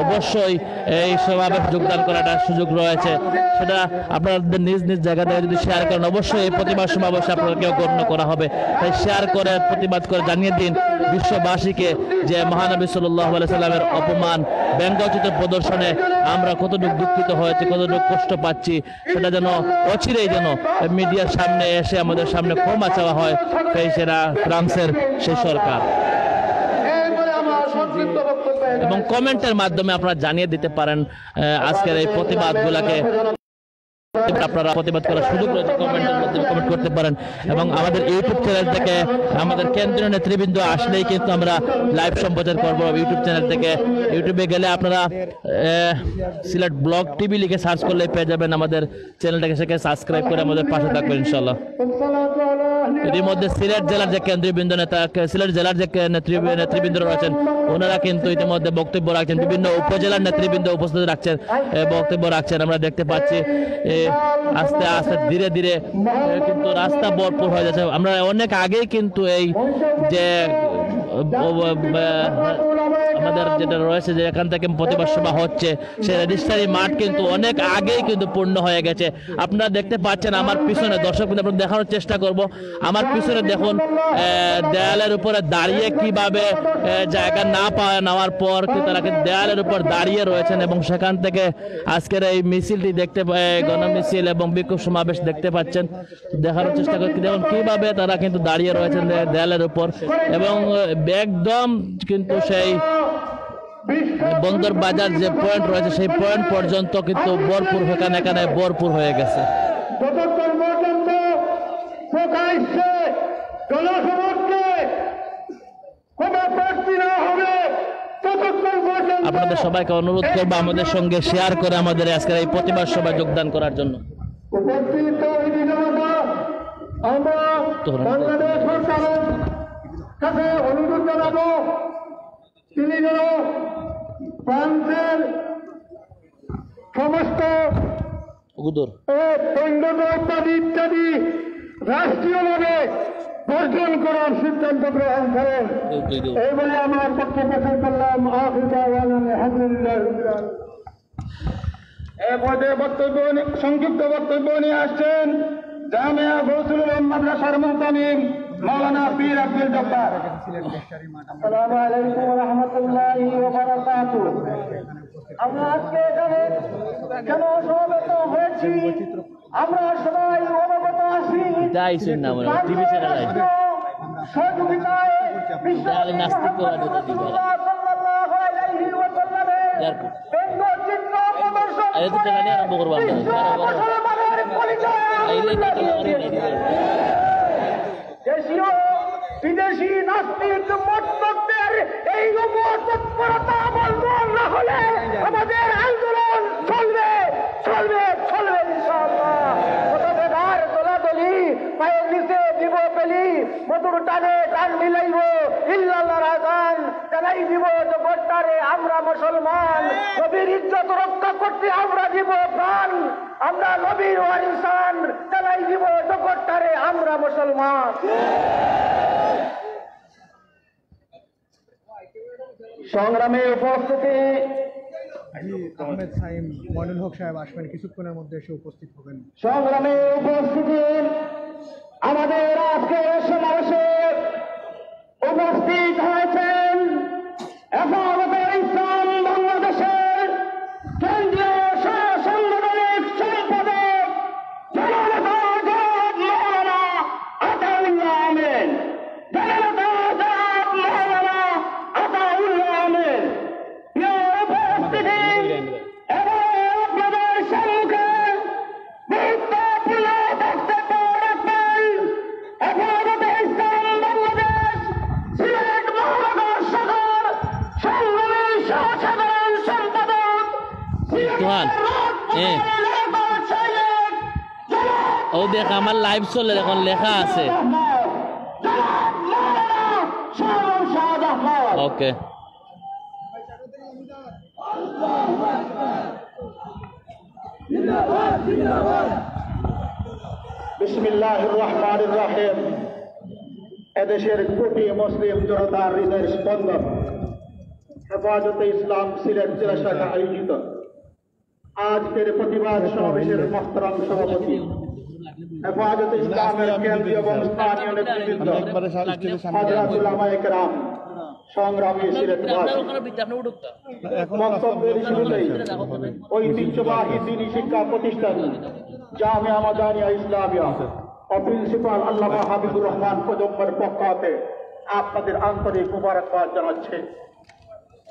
অবশ্যই এই সমাবেশ যোগদান করাটার সুযোগ রয়েছে। সেটা আপনাদের নিজ নিজ জায়গা থেকে যদি শেয়ার করেন অবশ্যই এই প্রতিবাদ সমাবেশে আপনাদেরকেও গণ্য করা হবে। তাই শেয়ার করে প্রতিবাদ করে জানিয়ে দিন বিশ্ববাসীকে যে মহানবী সাল্লাল্লাহু আলাইহি সাল্লামের অপমান ব্যঙ্গচিত্র প্রদর্শনে আমরা কতটুকু দুঃখিত হয়েছি, কতটুকু কষ্ট পাচ্ছি, সেটা যেন অচিরেই যেন মিডিয়ার সামনে এসে আমাদের সামনে ক্ষমা চাওয়া হয় সেরা ফ্রান্সের সেই সরকার। এবং কমেন্টের মাধ্যমে আপনারা জানিয়ে দিতে পারেন আজকের এই প্রতিবাদগুলোকে, আপনারা প্রতিবাদ করার সুযোগ রয়েছে, কমেন্টের মাধ্যমে কমেন্ট করতে পারেন। এবং আমাদের ইউটিউব চ্যানেল থেকে আমাদের কেন্দ্রীয় নেতৃবৃন্দ আসলেই কিন্তু আমরা লাইভ সম্প্রচার করব ইউটিউব চ্যানেল থেকে। ইউটিউবে গেলে আপনারা সিলেট ব্লগ টিভি লিখে সার্চ করলে পেয়ে যাবেন আমাদের চ্যানেলটাকে, সেখানে সাবস্ক্রাইব করে আমাদের পাশে থাকবেন ইনশাল্লাহ। এর মধ্যে সিলেট জেলার যে কেন্দ্রীয় বিন্দু নেতা, সিলেট জেলার যে নেতৃবৃন্দ রয়েছেন ওনারা কিন্তু ইতিমধ্যে বক্তব্য রাখছেন, বিভিন্ন উপজেলার নেতৃবৃন্দ উপস্থিত রাখছেন, বক্তব্য রাখছেন। আমরা দেখতে পাচ্ছি আস্তে আস্তে ধীরে ধীরে কিন্তু রাস্তা ভরপুর হয়ে যাচ্ছে। আমরা অনেক আগেই কিন্তু এই যে আমাদের যেটা রয়েছে যে এখান থেকে প্রতিবাদ সভা হচ্ছে সেই রেজিস্ট্রারি মাঠ কিন্তু অনেক আগেই কিন্তু পূর্ণ হয়ে গেছে। আপনারা দেখতে পাচ্ছেন আমার পিছনে, দর্শক কিন্তু আপনারা দেখানোর চেষ্টা করব, আমার পিছনে দেখুন দেয়ালের উপরে দাঁড়িয়ে কিভাবে জায়গা না নেওয়ার পর তারা দেয়ালের উপর দাঁড়িয়ে রয়েছেন এবং সেখান থেকে আজকের এই মিছিলটি দেখতে গণমিছিল এবং বিক্ষোভ সমাবেশ দেখতে পাচ্ছেন। দেখানোর চেষ্টা করছি দেখুন কিভাবে তারা কিন্তু দাঁড়িয়ে রয়েছেন দেয়ালের উপর এবং একদম কিন্তু সেই বন্দর বাজার যে পয়েন্ট রয়েছে সেই পয়েন্ট পর্যন্ত কিন্তু ভরপুর এখানে ভরপুর হয়ে গেছে। আপনাদের সবাইকে অনুরোধ করবো আমাদের সঙ্গে শেয়ার করে আমাদের আজকের এই প্রতিবাদ সভায় যোগদান করার জন্য। অনুরোধ জানাবো তিনি যেন ফ্রান্সের সমস্ত ইত্যাদি রাষ্ট্রীয়ভাবে বর্জন করার সিদ্ধান্ত গ্রহণ করেন। এই বলে আমার বক্তব্য শেষ করলাম। আলহামদুলিল্লাহ। এ পর্যায়ে সংক্ষিপ্ত বক্তব্য নিয়ে আসছেন জামিয়া গৌসুল উলুম মাদ্রাসার মুহতামিম মাওলানা পীর আব্দুল জব্বার। আসসালামু আলাইকুম ওয়া রাহমাতুল্লাহি ওয়া বারাকাতুহু। আমরা আজকে এখানে কেন সমবেত হয়েছি আমরা সবাই অবগত আছি। টিভি চ্যানেল সহযোগিতায় নাস্তিক আরম্ভ করবো দেশীয় বিদেশি নাস্তিক মতবাদের এই তৎপরতা বন্ধ না হলে আমাদের আন্দোলন চলবে চলবে চলবে ইনশাআল্লাহ। মতভেদার দোলাদলি পায়ের নিচে দিব পেলি মধুর টানে টান মিলাইব ইল্লাল্লাহর আযান জানাই দিব জগৎটারে আমরা মুসলমান। নবীর ইজ্জত রক্ষা করতে আমরা দিব প্রাণ, আমরা নবীর ওয়ারিসান জানাই দিব জগৎটারে আমরা মুসলমান। সংগ্রামে উপস্থিতি আহমেদ সাইম মইনুল হক সাহেব আসবেন, কিছুক্ষণের মধ্যে এসে উপস্থিত হবেন। সংগ্রামে উপস্থিতি আমাদের আজকের সমাবেশে উপস্থিত হয়েছেন হেফাজতে ইসলাম বাংলাদেশের কেন্দ্রীয় সাংগঠনিক সম্পাদক জননেতা জনাব মাওলানা আতাউল্লাহ আমিন, জননেতা জনাব মাওলানা আতাউল্লাহ আমিন। প্রিয় উপস্থিতি এবং আপনাদের সম্মুখে গুরুত্বপূর্ণ বক্তব্য রাখবেন হেফাজতে ইসলাম বাংলাদেশ সিলেট মহানগর শাখার সংগ্রামী সহসাধারণ সম্পাদক ও দেখ আমার লাইভ চলে এখন লেখা আছে। ওকে। বিসমিল্লাহির রহমানির রহিম। এদেশের কোটি মুসলিম জনতার হৃদয়ের স্পন্দন হেফাজতে ইসলাম সিলেট জেলা শাখা আয়োজিত আজকের প্রতিবাদ সমাবেশের মোহতারাম সভাপতি, হেফাজতে ইসলামের কেন্দ্রীয় এবং স্থানীয় নেতৃবৃন্দ, হযরত উলামায়ে কেরাম, সংগ্রামী সিলেটবাসী, বক্তব্যের শুরুতেই ঐতিহ্যবাহী দ্বীনি শিক্ষা প্রতিষ্ঠান জামিয়া মাদানিয়া ইসলামিয়া ও প্রিন্সিপাল আল্লামা হাবিবুর রহমান পদমের পক্ষ হতে আপনাদের আন্তরিক মুবারকবাদ জানাচ্ছে।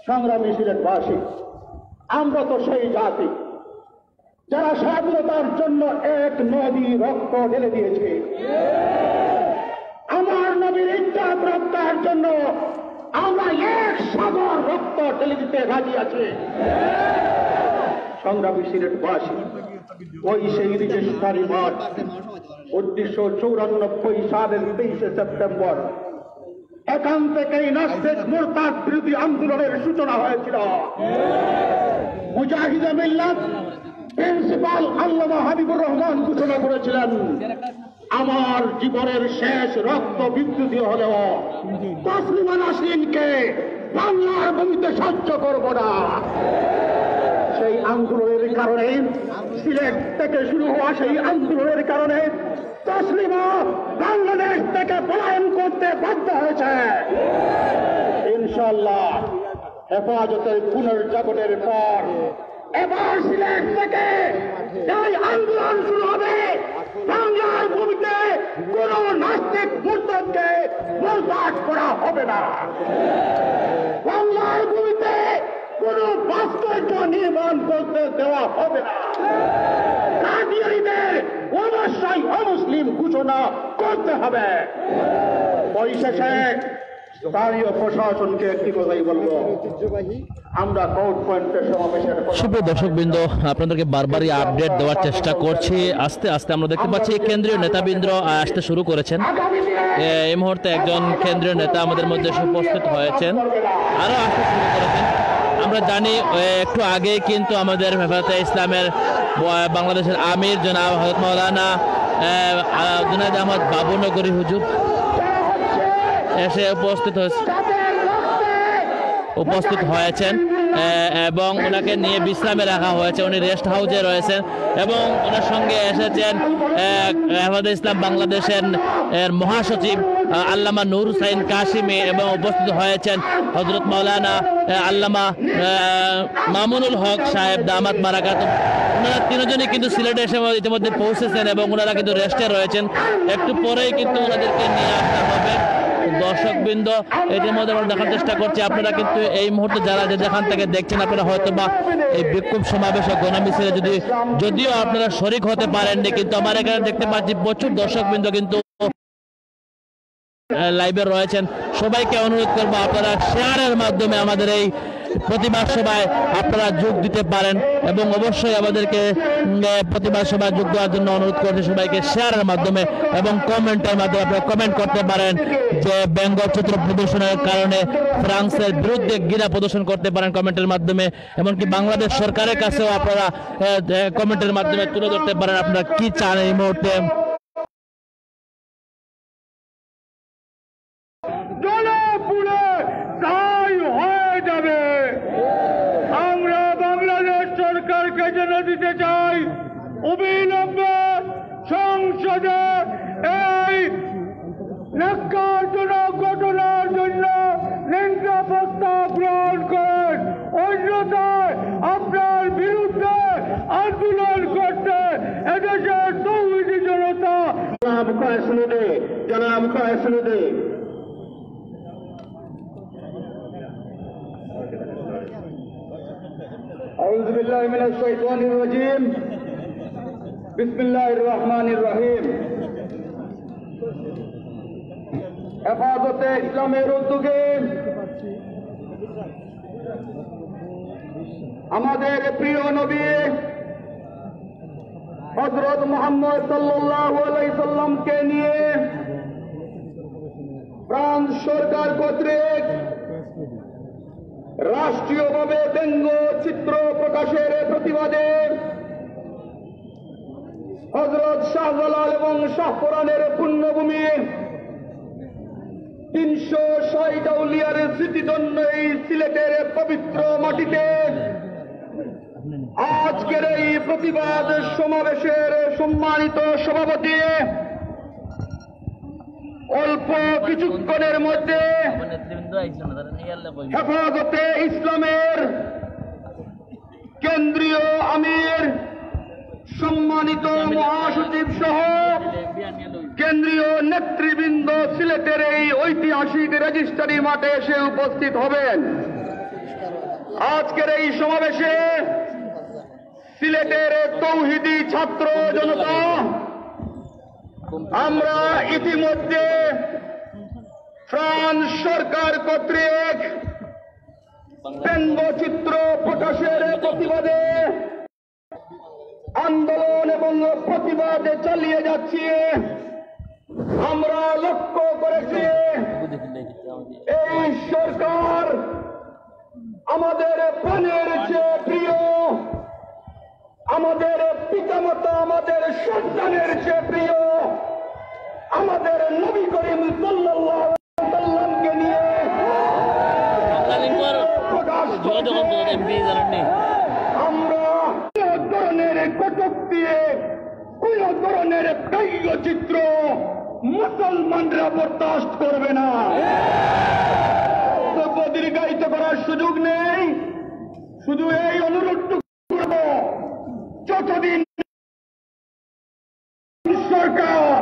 সংগ্রামী সিলেটবাসী, আমরা তো সেই জাতি যারা স্বাধীনতার জন্য এক নদী রক্ত ঢেলে দিয়েছে। আমার নবীর ইজ্জত রক্ষার জন্য আমরা এক সাগর রক্ত ঢেলে দিতে রাজি আছি। সংগ্রামী সিলেটবাসী, ওই সেই রেজিস্ট্রারি মার্চ 1994 সালের 23 সেপ্টেম্বর এখান থেকেই নাস্তিক মুরতাদ বিরোধী আন্দোলনের সূচনা হয়েছিল। মুজাহিদে মিল্লাত প্রিন্সিপাল আল্লামা হাবিবুর রহমান ঘোষণা করেছিলেন, আমার জীবনের শেষ রক্ত বিদ্যুৎ হলেও তসলিমা নাসরিনকে বাংলার ভূমিতে সহ্য করব না। সেই আন্দোলনের কারণে, সিলেট থেকে শুরু হওয়া সেই আন্দোলনের কারণে তসলিমা বাংলাদেশ থেকে পলায়ন করতে বাধ্য হয়েছে। ইনশাআল্লাহ হেফাজতের পুনর্জাগরণের পর এবার সিলেট থেকে এই আন্দোলন শুরু হবে। বাংলার ভূমিতে কোন নাস্তিক মুরতাদকে বরদাস্ত করা হবে না। বাংলার ভূমিতে কোন ভাস্কর্য নির্মাণ করতে দেওয়া হবে না। কাদিয়ানীদের অবশ্যই অমুসলিম ঘোষণা করতে হবে। পরিশেষে স্থানীয় প্রশাসনকে একটি কথাই বলবো, আমরা কোর্ট পয়েন্টের সমাবেশের সুপ্রিয় দর্শকবৃন্দ, আপনাদেরকে বারবারই আপডেট দেওয়ার চেষ্টা করছি। আস্তে আস্তে আমরা দেখতে পাচ্ছি কেন্দ্রীয় নেতাবৃন্দ আসতে শুরু করেছেন। এই মুহূর্তে একজন কেন্দ্রীয় নেতা আমাদের মধ্যে উপস্থিত হয়েছেন, আরো আসতে শুরু করেছেন। আমরা জানি একটু আগে কিন্তু আমাদের হেফাজতে ইসলামের বাংলাদেশের আমির জনাব হযরত মাওলানা জুনায়েদ আহমদ বাবুনগরী হুজুর এসে উপস্থিত হয়েছেন এবং ওনাকে নিয়ে বিশ্রামে রাখা হয়েছে। উনি রেস্ট হাউসে রয়েছেন এবং ওনার সঙ্গে এসেছেন হেফাজতে ইসলাম বাংলাদেশের মহাসচিব আল্লামা নূর হুসাইন কাশিমি এবং উপস্থিত হয়েছেন হযরত মাওলানা আল্লামা মামুনুল হক সাহেব দামাত বারাকাতুহু। ওনারা তিনজনই কিন্তু সিলেটে এসে ইতিমধ্যে পৌঁছেছেন এবং ওনারা কিন্তু রেস্টে রয়েছেন। একটু পরেই কিন্তু ওনাদেরকে নিয়ে আসা হবে। দর্শকবৃন্দ, এটির মধ্যে আমরা দেখার চেষ্টা করছি, আপনারা কিন্তু এই মুহূর্তে যারা যেখান থেকে দেখছেন, আপনারা হয়তো বা এই বিক্ষোভ সমাবেশ ও গণমিছিলে যদিও আপনারা শরিক হতে পারেননি, কিন্তু আমার এখানে দেখতে পাচ্ছি প্রচুর দর্শকবৃন্দ কিন্তু লাইভে রয়েছেন। সবাইকে অনুরোধ করবো আপনারা শেয়ারের মাধ্যমে আমাদের এই প্রতিবাদ সভায় আপনারা যোগ দিতে পারেন এবং অবশ্যই আমাদেরকে প্রতিবাদ সভায় যোগ দেওয়ার জন্য অনুরোধ করছি সবাইকে শেয়ারের মাধ্যমে এবং কমেন্টের মাধ্যমে আপনারা কমেন্ট করতে পারেন যে ব্যঙ্গচিত্র প্রদর্শনের কারণে ফ্রান্সের বিরুদ্ধে ঘৃণা প্রদর্শন করতে পারেন কমেন্টের মাধ্যমে। এমনকি বাংলাদেশ সরকারের কাছেও আপনারা কমেন্টের মাধ্যমে তুলে ধরতে পারেন আপনারা কি চান এই মুহূর্তে। আমরা বাংলাদেশ সরকারকে জেনে দিতে চাই, অবিলম্বে সংসদে এই ন্যাক্কারজনক ঘটনার জন্য নিন্দা প্রস্তাব গ্রহণ করেন, অন্যথায় আপনার বিরুদ্ধে আন্দোলন করতে এদেশের তৌহিদি জনতা জনাব কয়েসলুদে أعوذ بالله من الشيطان الرجيم بسم الله الرحمن الرحيم হেফাজতে ইসলামের উদ্যোগে আমাদের প্রিয় নবী হযরত মুহাম্মদ সাল্লাল্লাহু আলাইহি সাল্লামকে নিয়ে ফ্রান্স সরকার কর্তৃক রাষ্ট্রীয়ভাবে ব্যঙ্গ চিত্র প্রকাশের প্রতিবাদে হযরত শাহজালাল এবং শাহপরানের পুণ্যভূমি 360 আউলিয়ার স্মৃতিধন্য এই সিলেটের পবিত্র মাটিতে আজকের এই প্রতিবাদ সমাবেশের সম্মানিত সভাপতি অল্প কিছুক্ষণের মধ্যে হেফাজতে ইসলামের কেন্দ্রীয় আমির সম্মানিত মহাসচিব সহ কেন্দ্রীয় নেতৃবৃন্দ সিলেটের এই ঐতিহাসিক রেজিস্ট্রারি মাঠে এসে উপস্থিত হবেন। আজকের এই সমাবেশে সিলেটের তৌহিদি ছাত্র জনতা আমরা ইতিমধ্যে ফ্রান্স সরকার কর্তৃক ব্যঙ্গচিত্র প্রকাশের প্রতিবাদে আন্দোলন এবং প্রতিবাদ চালিয়ে যাচ্ছি। আমরা লক্ষ্য করেছি এই সরকার আমাদের প্রাণের চেয়ে প্রিয়, আমাদের পিতামাতা আমাদের সন্তানের চেয়ে প্রিয়, আমাদের নবী করিম সাল্লাল্লাহু আলাইহি ওয়াসাল্লামকে নিয়ে আমরা কোন ধরনের কটূক্তি কোন ধরনের ব্যঙ্গচিত্র মুসলমানরা বরদাস্ত করবে না। দীর্ঘায়িত করার সুযোগ নেই, শুধু এই অনুরোধ করব, যতদিন সরকার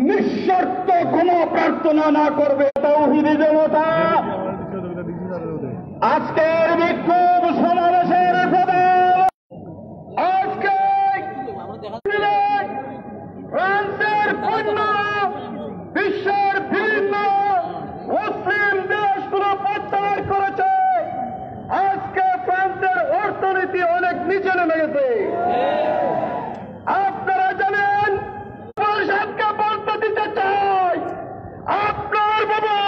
নিঃশর্ত ক্ষমা প্রার্থনা না করবে তাওহীদি জনতা আজকের বিক্ষোভ সমাবেশের আজকে ফ্রান্সের পণ্য বিশ্বের বিভিন্ন মুসলিম দেশগুলো প্রত্যাহার করেছে। আজকে ফ্রান্সের অর্থনীতি অনেক নিচে নেমে গেছে। আপনারা জানেন, পরিষদকে বলতে দিতে চাই, আপনার বাবা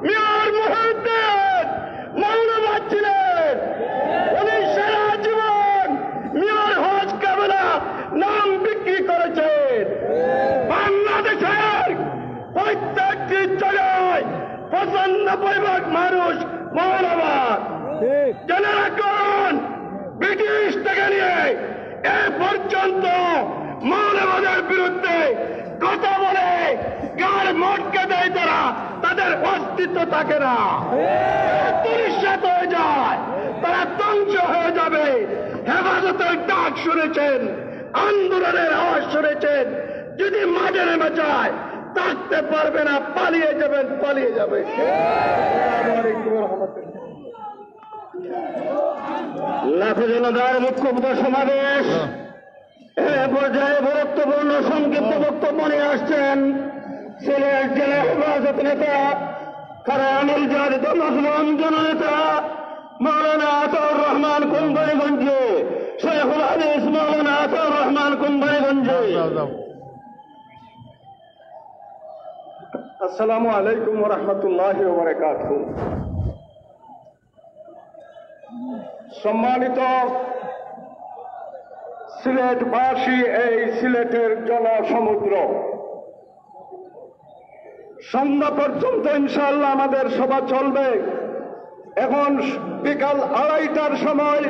মিয়ার মুহিউদ্দিন মৌলবাদ ছিলেন। উনি সারা জীবন মিয়ার হজ কাফেলা নাম বিক্রি করেছেন। বাংলাদেশের প্রত্যেকটি জায়গায় 95% মানুষ মৌলবাদ। জেনে রাখুন, ব্রিটিশ থেকে নিয়ে এ পর্যন্ত মৌলবাদের বিরুদ্ধে কথা বলে গার মটকে দেয় তারা, তাদের অস্তিত্ব থাকে না, পরিষ্কার হয়ে যায়, তারা ধ্বংস হয়ে যাবে। হেফাজতের ডাক শুনেছেন, আন্দোলনের আওয়াজ শুনেছেন, যদি মাঠে নেমে যায় থাকতে পারবে না, পালিয়ে যাবেন, পালিয়ে যাবে। লাখো জনতার বিক্ষুব্ধ সমাবেশ এ পর্যায়ে গুরুত্বপূর্ণ সংক্ষিপ্ত বক্তব্য নিয়ে আসছেন সিলেট জেলা হেফাজত নেতা, কারানুল জাহিদ মুসলিম জননেতা মৌলানা আতাউর রহমান কুম্বারিগঞ্জ, শেখুল হাদিস মৌলানা আতাউর রহমান কুম্বারিগঞ্জ। আসসালামু আলাইকুম ওয়া রাহমাতুল্লাহি ওয়া বারাকাতুহু। সম্মানিত সিলেটবাসী, এই সিলেটের জনসমুদ্র, সন্ধ্যা পর্যন্ত ইনশাআল্লাহ আমাদের সভা চলবে। এখন বিকাল 2:30টার সময়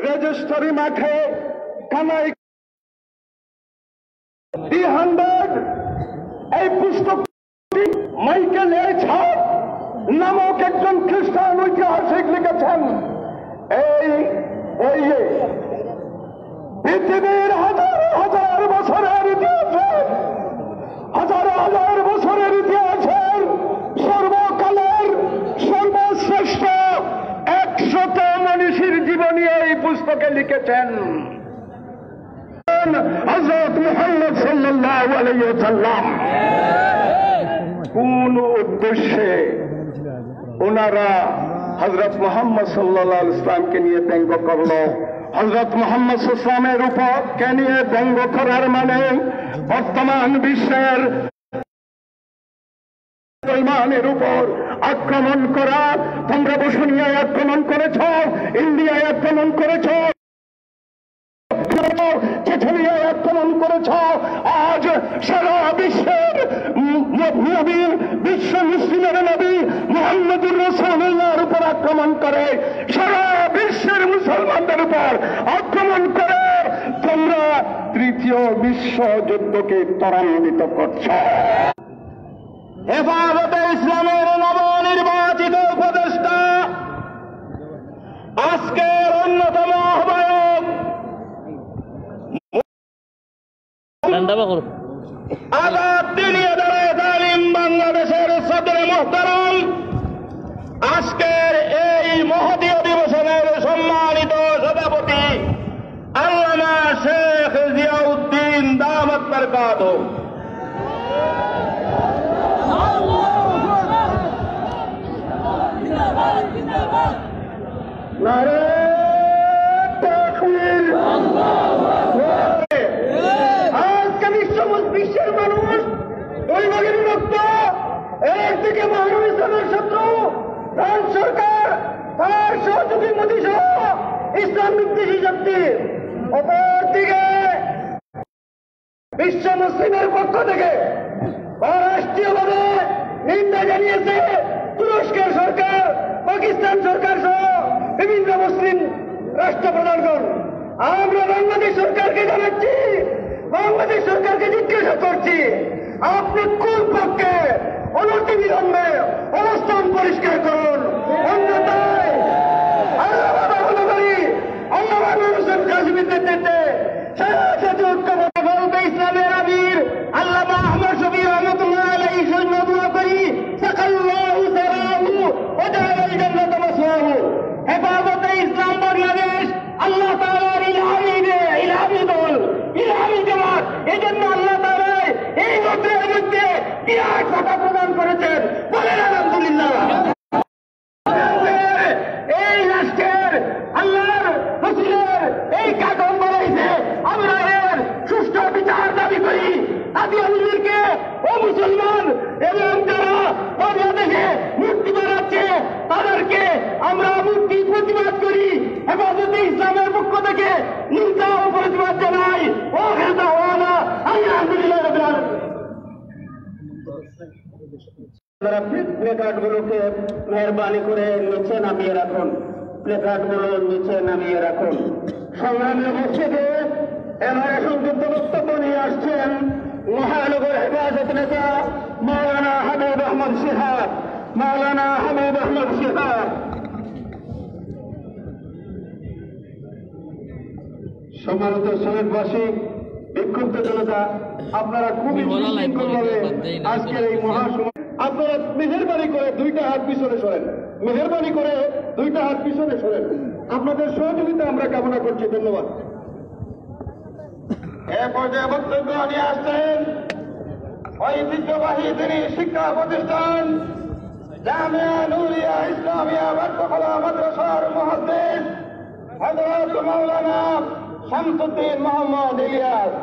রেজিস্ট্রারি মাঠে কানাই 300 এই পুস্তকটি মাইকেল এইচ হার্ট নামক একজন খ্রিস্টান ঐতিহাসিক লিখেছেন। এই বইয়ে পৃথিবীর হাজার হাজার বছরের ইতিহাসের, হাজার হাজার বছরের ইতিহাসের সর্বকালের সর্বশ্রেষ্ঠ 100 মনীষীর জীবনী এই পুস্তকে লিখেছেন হযরত মুহাম্মদ সাল্লাল্লাহু আলাইহি ওয়াসাল্লাম। কোন উদ্দেশ্যে ওনারা হযরত মুহাম্মদ সাল্লাল্লাহু আলাইহি ওয়াসাল্লামকে নিয়ে ব্যঙ্গ করলো? হযরত মুহাম্মদ সাল্লাল্লাহু আলাইহি ওয়াসাল্লামের উপর কে নিয়ে ব্যঙ্গ করার মানে বর্তমান বিশ্বের মুসলমানের উপর আক্রমণ করা, তোমরা বসুনিয়ায় আক্রমণ করেছ, ইন্ডিয়ায় আক্রমণ করেছ, চেচনিয়ায় আক্রমণ করেছ, আজ সারা বিশ্বের নবী, বিশ্ব মুসলিমের নবী মুহাম্মদুর রাসূলুল্লাহর উপর আক্রমণ করে, সারা বিশ্বের মুসলমানদের উপর আক্রমণ করে তোমরা তৃতীয় বিশ্বযুদ্ধকে ত্বরান্বিত করছ। হেফাজতে ইসলামের নবনির্বাচিত উপদেষ্টা, আজকের অন্যতম আহ্বায়ক, আজাদ দ্বীনি আদালত আলিম বাংলাদেশের সদর মুহতারাম, আজকের এই মহতী অধিবেশনের সম্মানিত সভাপতি আল্লামা শেখ জিয়াউদ্দিন দামাত বরকাতুহু, আজকে বিশ্বের মানুষ দুই ভাগে বিভক্ত। একদিকে মহানবী ইসলামের শত্রু ফ্রান্স সরকার, তার সহযোগী মোদী সহ ইসলাম বিদ্বেষী শক্তি, অপরদিকে বিশ্ব মুসলিমের পক্ষ থেকে রাষ্ট্রীয়ভাবে নিন্দা জানিয়েছে তুরস্কের সরকার, পাকিস্তান সরকার সহ বিভিন্ন মুসলিম রাষ্ট্রপ্রধানগণ। আমরা বাংলাদেশ সরকারকে জানাচ্ছি, বাংলাদেশ সরকারকে জিজ্ঞাসা করছি, আপনি কোন পক্ষে? অনতিবিলম্বে অবস্থান পরিষ্কার করুন, অন্যথায় আল্লাহ হোসেন কাশ্মীর নেতৃত্বে সারা জাতীয় ঐক্যবদ্ধ ইসলামের আমির আল্লামা আহমদ শফি রহমতুল্লাহ আলাইহির জন্য দোয়া করি, সাকাল্লাহু সারাহু ওয়া জাআলাল জান্নাতা মাসওয়াহু। হেফাজতে ইসলাম বাংলাদেশ আল্লাহ তাআলার ইলহামি দল, ইলহামি জামাত, এজন্য আল্লাহ তাআলা এই গোত্রের মধ্যে বিরাট কথা প্রদান করেছেন, বলেন আলহামদুলিল্লাহ। এই রাষ্ট্রের আল্লাহর রসূলের এই কাঠামো বানাইছে, আমরা এর সুষ্ঠু বিচার দাবি করি। আদি আমিরকে ও মুসলমান এবং যারা বাংলাদেশে মূর্তি বানাচ্ছে তাদেরকে আমরা মূর্তি প্রতিবাদ করি। হেফাজতে ইসলামের পক্ষ থেকে নিন্দা ও প্রতিবাদ জানাই। ও হেদা ওয়ালা আলহামদুলিল্লাহ রাব্বিল আলামিন। আপনারা প্লেকার্ডগুলোকে মেহরবানি করে নিচে নামিয়ে রাখুন, প্লেকার্ডগুলো নিচে নামিয়ে রাখুন। সংগ্রামী উপস্থিতি, এবারে সংক্ষিপ্ত বক্তব্য নিয়ে আসছেন মহানগর হেফাজত নেতা মাওলানা হাবিব আহমদ শিহাব। মাওলানা হাবিব আহমদ শিহাব। সম্মানিত শহীদবাসী, বিক্ষুব্ধ জনতা, আপনারা খুবই সুশৃঙ্খলভাবে আজকের এই মহাসমাবেশ, আপনারা মেহেরবানি করে দুইটা হাত পিছনে সরেন, মেহেরবানি করে দুইটা হাত পিছনে সরেন। আপনাদের সহযোগিতা আমরা কামনা করছি। ধন্যবাদ। এ পর্যায়ে বক্তব্য নিয়ে আসছেন ঐতিহ্যবাহী তিনি শিক্ষা প্রতিষ্ঠান জামিয়া নূরিয়া ইসলামিয়া বারকলা মাদ্রাসার মুহাদ্দিস হযরত মাওলানা শামসুদ্দিন মোহাম্মদ ইলিয়াস।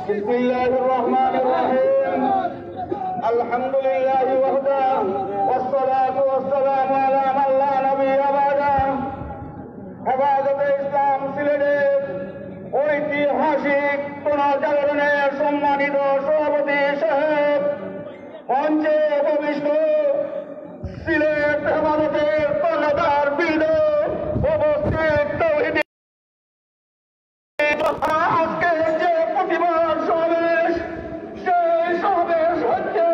বিসমিল্লাহির রহমানির রহিম। আলহামদুলিল্লাহি ওয়াহদা ওয়াসসালাতু ওয়াসসালামু আলা মান লা নাবিয়্যা বা'দা। হেফাজতে ইসলাম সিলেটের ঐতিহাসিক পুনর্জাগরণের সম্মানিত সভাপতি সাহেব, মঞ্চে উপবিষ্ট সিলেট হেফাজতের কর্ণধার বৃন্দ, উপস্থিত তৌহিদি, আজকে যে প্রতিবাদ সমাবেশ, সেই সমাবেশ হচ্ছে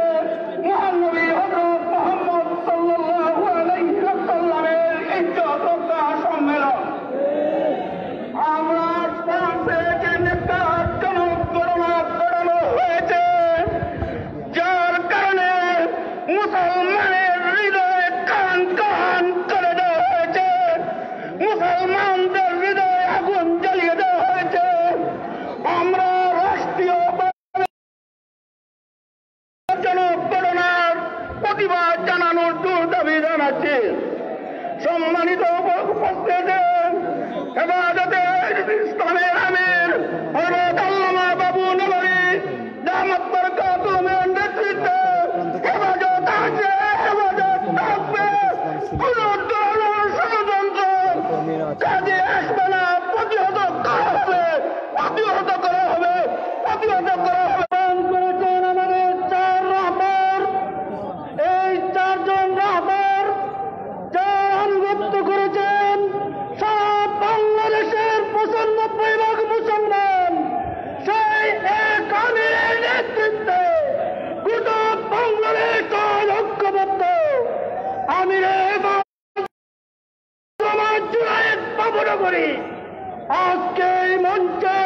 মহানবী হযরত মুহাম্মদ সাল্লাল্লাহু আলাইহি ওয়াসাল্লামের ইজ্জত রক্ষা সম্মেলন। আমরা ফ্রান্সে যে নেতাজনক ঘটনা ঘটানো হয়েছে, যার কারণে মুসলমান আজকে এই মঞ্চে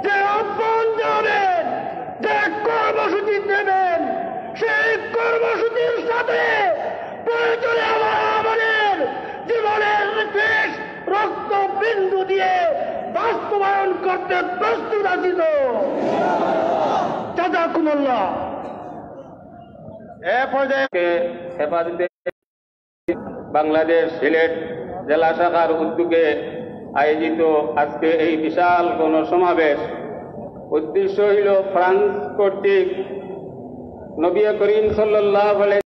যে আহ্বান জানাবেন, যে কর্মসূচি দেবেন, সেই কর্মসূচির সাথে প্রয়োজনে আমাদের জীবনের শেষ রক্ত বিন্দু দিয়ে বাস্তবায়ন করতে প্রস্তুত আছি তো। জাযাকুমুল্লাহ। এ পর্যায়ে হেফাজতে বাংলাদেশ সিলেট জেলা শাখার উদ্যোগে আয়োজিত আজকে এই বিশাল গণসমাবেশ উদ্দেশ্য হইল ফ্রান্স কর্তৃক নবী করিম সাল্লাল্লাহু আলাইহি